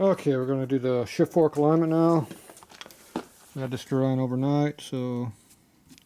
Okay, we're going to do the shift fork alignment now. I had this drying overnight, so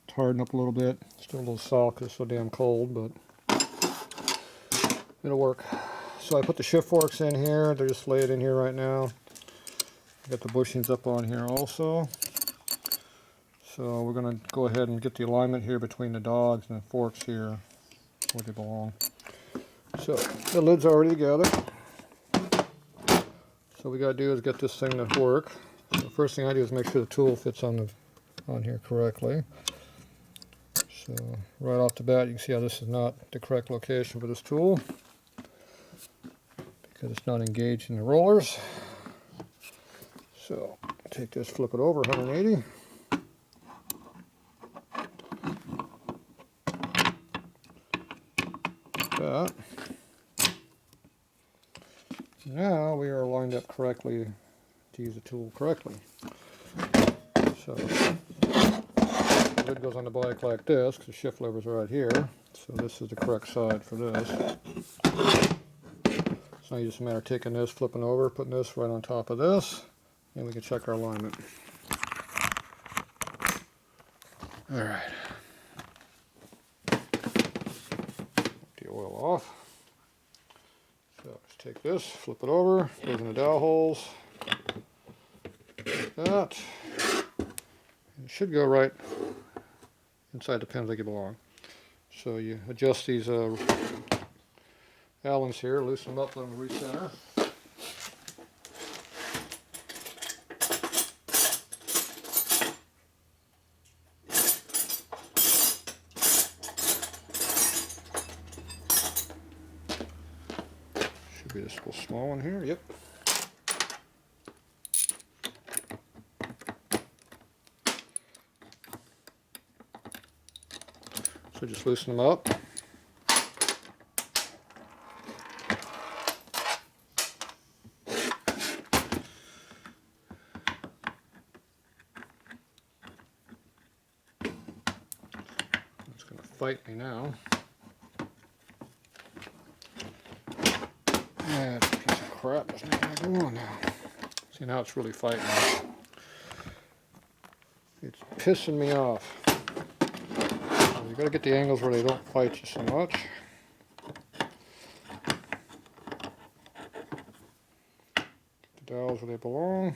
it's hardened up a little bit. Still a little soft because it's so damn cold, but it'll work. So I put the shift forks in here. They're just laid in here right now. I got the bushings up on here also. So we're going to go ahead and get the alignment here between the dogs and the forks here where they belong. So the lid's already together. So what we got to do is get this thing to work. So the first thing I do is make sure the tool fits on here correctly. So right off the bat, you can see how this is not the correct location for this tool because it's not engaged in the rollers. So take this, flip it over 180. Like that. Now we are lined up correctly to use the tool correctly. So the lid goes on the bike like this because the shift lever's right here. So this is the correct side for this. So now you just a matter of taking this, flipping over, putting this right on top of this, and we can check our alignment. Alright. The oil off. So just take this, flip it over, goes in the dowel holes. Like that. It should go right inside the pins like they belong. So you adjust these Allens here, loosen them up, let them recenter. Should be this little small one here, yep. So just loosen them up. It's going to fight me now. That piece of crap is not going to go on now. See, now it's really fighting me. It's pissing me off. You got to get the angles where they don't fight you so much. Get the dowels where they belong.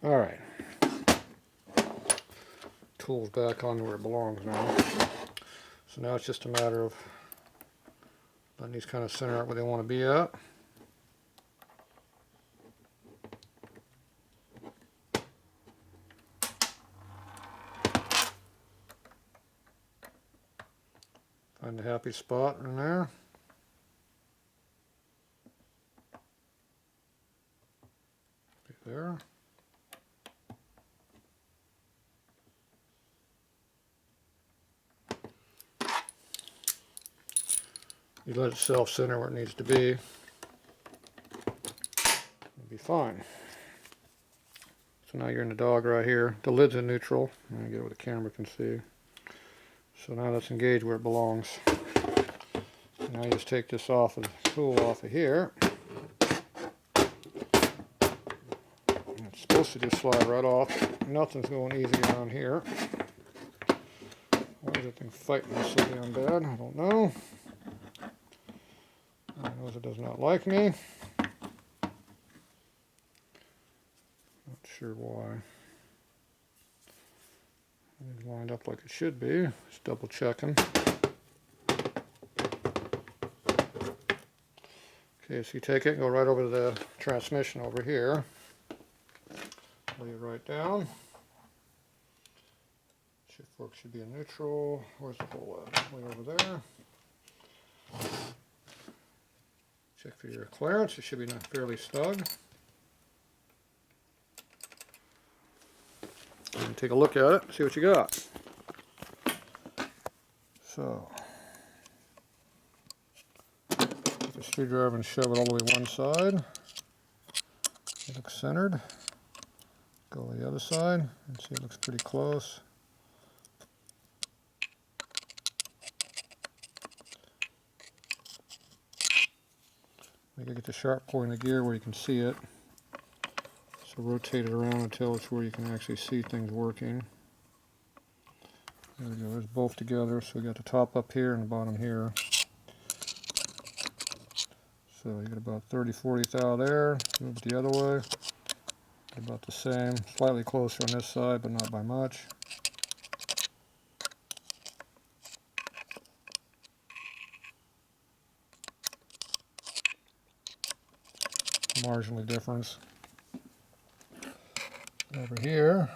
All right. Tool's back on where it belongs now. So now it's just a matter of letting these kind of center out where they want to be at. Find a happy spot in there. Be there. You let it self-center where it needs to be. It'll be fine. So now you're in the dog right here. The lid's in neutral. I'm going to get it where the camera can see. So now that's engaged where it belongs. Now you just take this off of the tool off of here. And it's supposed to just slide right off. Nothing's going easy around here. Why is that thing fighting me so damn bad? I don't know. I know it does not like me. Not sure why. It's lined up like it should be. Just double checking. Okay, so you take it and go right over to the transmission over here. Lay it right down. Shift fork should be in neutral. Where's the hole at? Way over there. Check for your clearance. It should be fairly snug. And take a look at it, see what you got. So, the screwdriver and shove it all the way one side. It looks centered. Go to the other side and see it looks pretty close. You gotta get the sharp point of the gear where you can see it. So rotate it around until it's where you can actually see things working. There we go, there's both together. So we got the top up here and the bottom here. So you get about 30-40 thou there. Move it the other way. About the same, slightly closer on this side, but not by much. Marginally difference. Over here,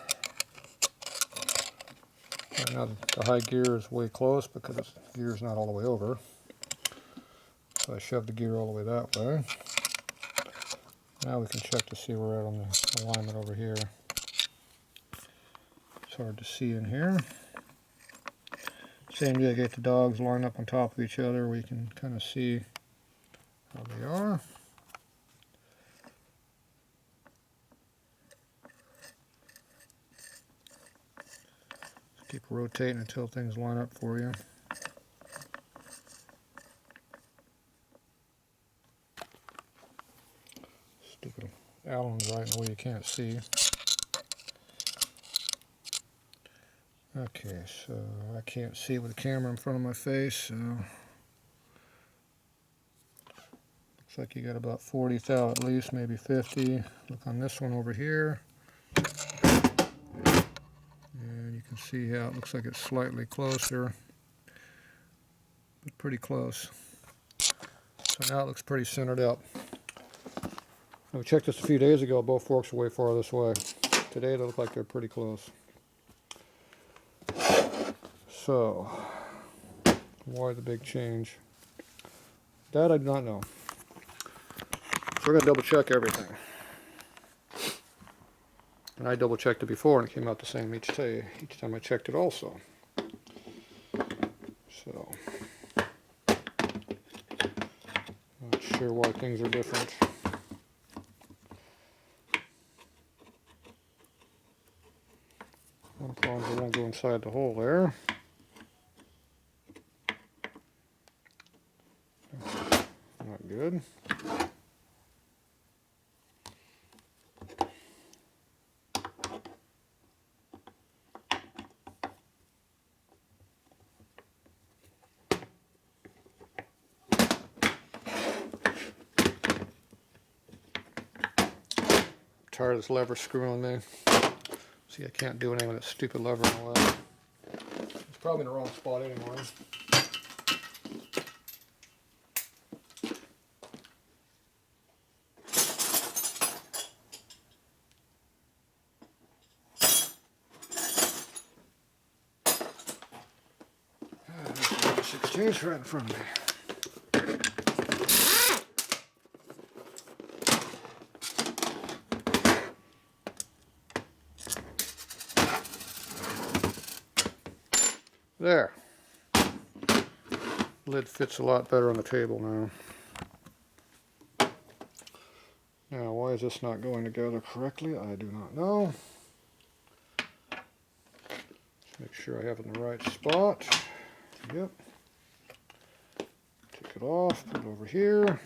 right now the high gear is way close because the gear is not all the way over. So I shoved the gear all the way that way. Now we can check to see where we're at on the alignment over here. It's hard to see in here. Same deal, get the dogs lined up on top of each other where you can kind of see how they are. Just keep rotating until things line up for you. Stupid Allen's right in the way you can't see. Okay, so I can't see with the camera in front of my face, so looks like you got about 40 thou at least, maybe 50. Look on this one over here. And you can see how it looks like it's slightly closer, but pretty close. So now it looks pretty centered out. We checked this a few days ago, both forks are way far this way. Today they look like they're pretty close. So, why the big change? That I do not know. So we're going to double check everything. And I double checked it before and it came out the same each time I checked it also. So, not sure why things are different. One problem is it won't go inside the hole there. Not good. I'm tired of this lever screwing me. See, I can't do anything with that stupid lever and all that. It's probably in the wrong spot anyway. There's 16 right in front of me. There. Lid fits a lot better on the table now. Now, why is this not going together correctly? I do not know. Make sure I have it in the right spot. Yep. Take it off, put it over here.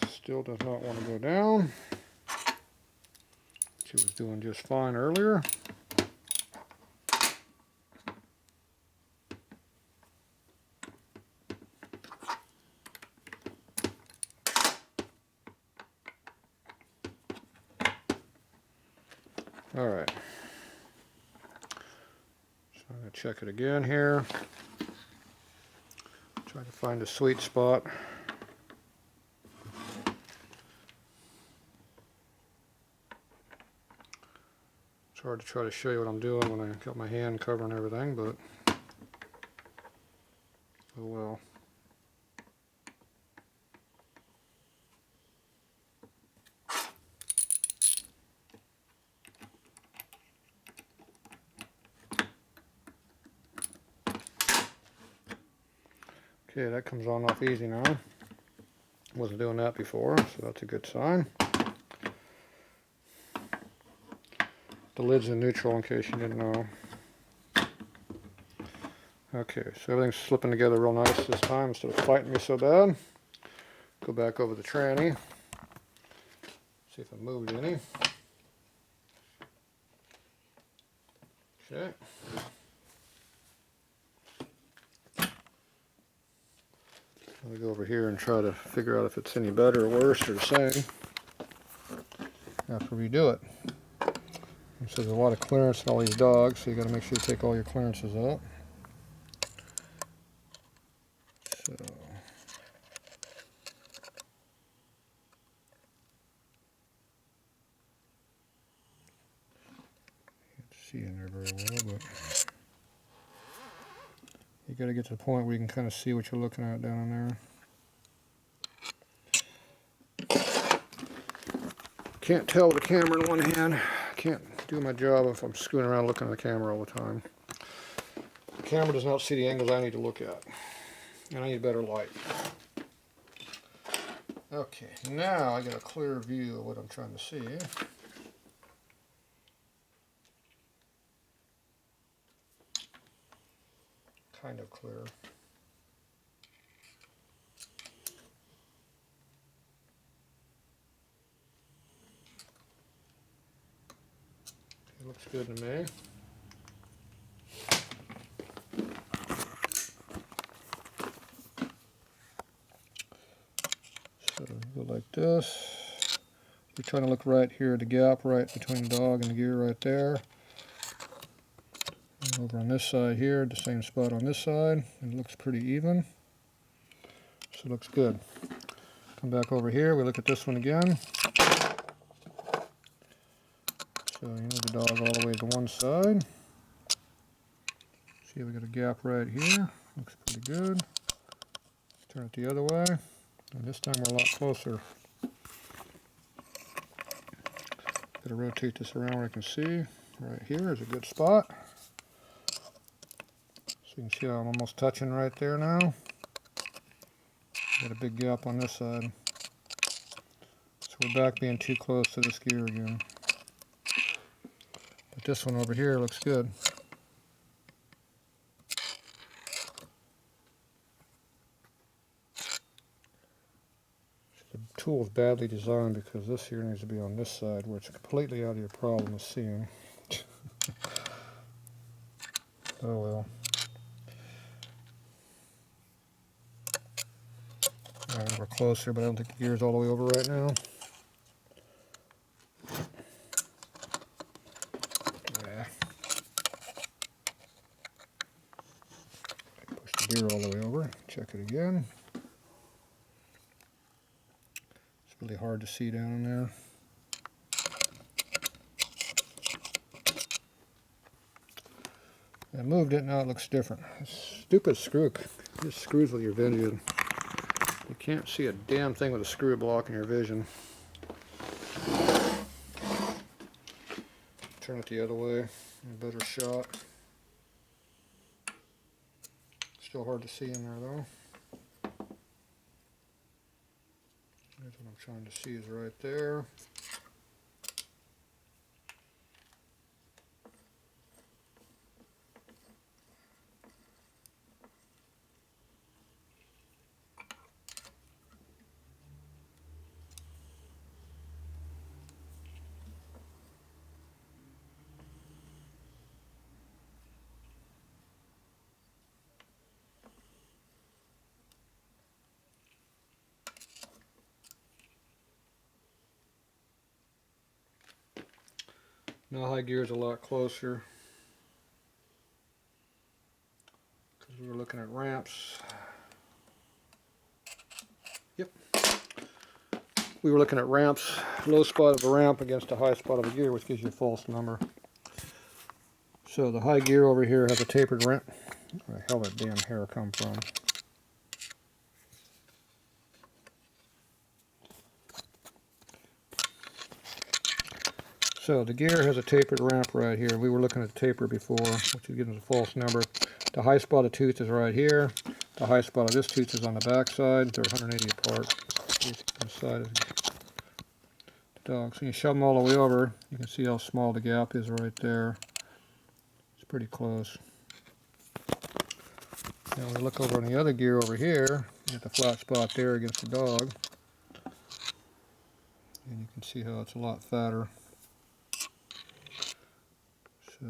Still does not want to go down. She was doing just fine earlier. All right, so I'm going to check it again here. Try to find a sweet spot. It's hard to try to show you what I'm doing when I got my hand covering everything, but oh well. Okay, that comes on off easy now. Wasn't doing that before, so that's a good sign. The lid's in neutral in case you didn't know. Okay, so everything's slipping together real nice this time instead of fighting me so bad. Go back over the tranny. See if I moved any. Okay. Let me go over here and try to figure out if it's any better or worse or the same after we do it. So there's a lot of clearance in all these dogs, so you got to make sure you take all your clearances out. So can't see in there very well, but you got to get to the point where you can kind of see what you're looking at down there. Can't tell with the camera in one hand. Can't do my job if I'm screwing around looking at the camera all the time. The camera does not see the angles I need to look at, and I need better light. Okay, now I get a clear view of what I'm trying to see. Kind of clear. It looks good to me. So go like this. You're trying to look right here at the gap right between the dog and the gear right there. And over on this side here, the same spot on this side. It looks pretty even. So it looks good. Come back over here, we look at this one again. So you move the dog all the way to one side. See, we got a gap right here. Looks pretty good. Turn it the other way. And this time we're a lot closer. Got to rotate this around where I can see. Right here is a good spot. So you can see how I'm almost touching right there now. Got a big gap on this side. So we're back being too close to this gear again. But this one over here looks good. The tool is badly designed because this here needs to be on this side where it's completely out of your problem of seeing. Oh well. Alright, we're closer, but I don't think the gear's all the way over right now. Yeah. Push the gear all the way over. Check it again. It's really hard to see down in there. I moved it, now it looks different. Stupid screw. Just screws with your vision. You can't see a damn thing with a screw blocking your vision. Turn it the other way. A better shot. Still hard to see in there though. That's what I'm trying to see is right there. Now high gear is a lot closer because we were looking at ramps. Yep. We were looking at ramps, low spot of a ramp against a high spot of a gear, which gives you a false number. So the high gear over here has a tapered ramp. Where the hell did that damn hair come from? So the gear has a tapered ramp right here. We were looking at the taper before, which is giving us a false number. The high spot of tooth is right here. The high spot of this tooth is on the back side. They're 180 apart. On the side of the dog. So you shove them all the way over. You can see how small the gap is right there. It's pretty close. Now we look over on the other gear over here. You get the flat spot there against the dog. And you can see how it's a lot fatter. So,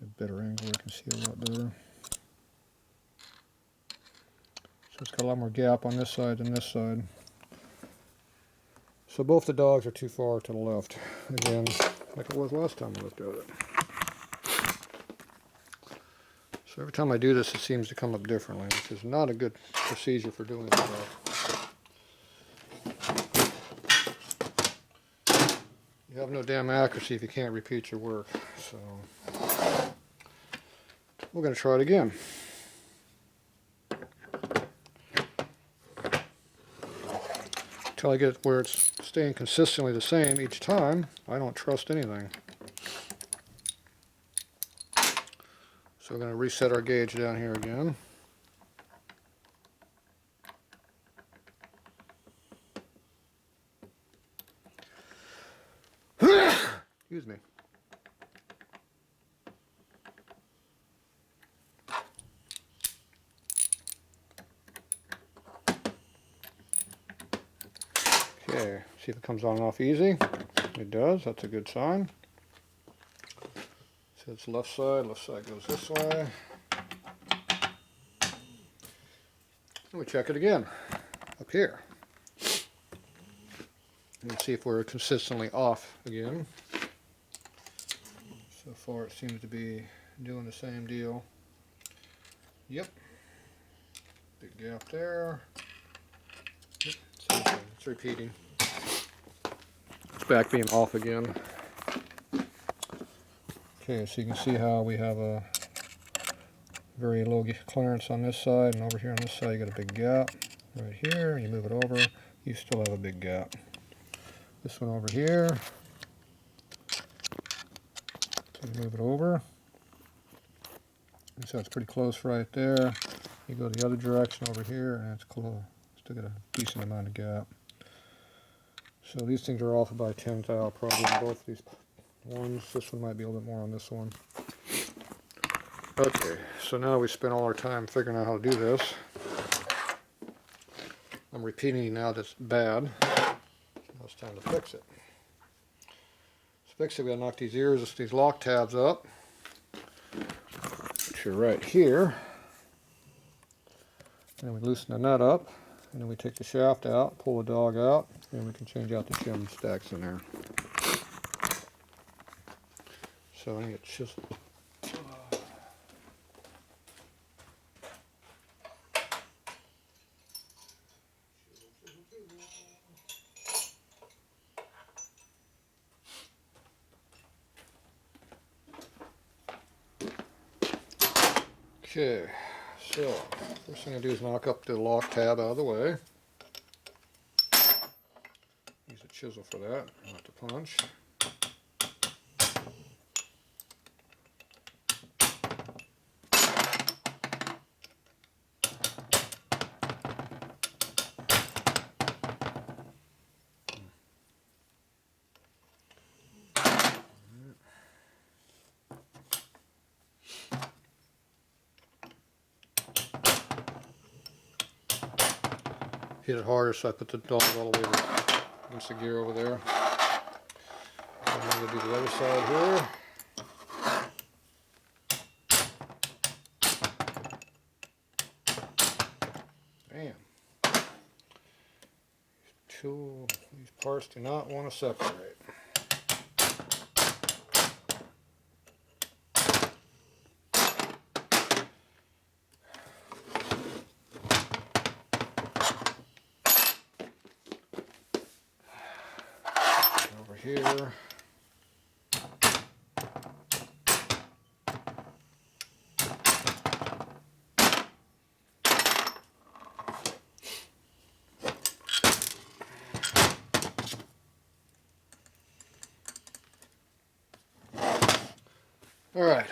a better angle, you can see a lot better. So it's got a lot more gap on this side than this side. So both the dogs are too far to the left. Again, like it was last time I looked at it. So every time I do this, it seems to come up differently, which is not a good procedure for doing stuff. You have no damn accuracy if you can't repeat your work. So we're going to try it again. Until I get it where it's staying consistently the same each time, I don't trust anything. So we're going to reset our gauge down here again. Excuse me. Okay, see if it comes on and off easy. It does, that's a good sign. So it's left side goes this way. And we check it again, up here. And see if we're consistently off again. So far it seems to be doing the same deal. Yep. Big gap there. Yep. Same thing. It's repeating. It's back being off again. Okay, so you can see how we have a very low clearance on this side, and over here on this side you got a big gap. Right here, you move it over, you still have a big gap. This one over here, so you move it over, and so it's pretty close right there. You go the other direction over here, and it's close. Still got a decent amount of gap. So these things are off by 10 thou probably on both these ones. This one might be a little bit more on this one. Okay, so now we spent all our time figuring out how to do this. I'm repeating now that's bad. Now it's time to fix it. To fix it, we gotta knock these ears, these lock tabs up, which are right here. And we loosen the nut up, and then we take the shaft out, pull the dog out, and we can change out the shim stacks in there. So I get chisel. Okay, so first thing I do is knock up the lock tab out of the way. Use a chisel for that, not to punch. Hit it harder, so I put the dog all the way against the gear over there. And then we'll do the other side here. Bam. These parts do not want to separate. Here. All right,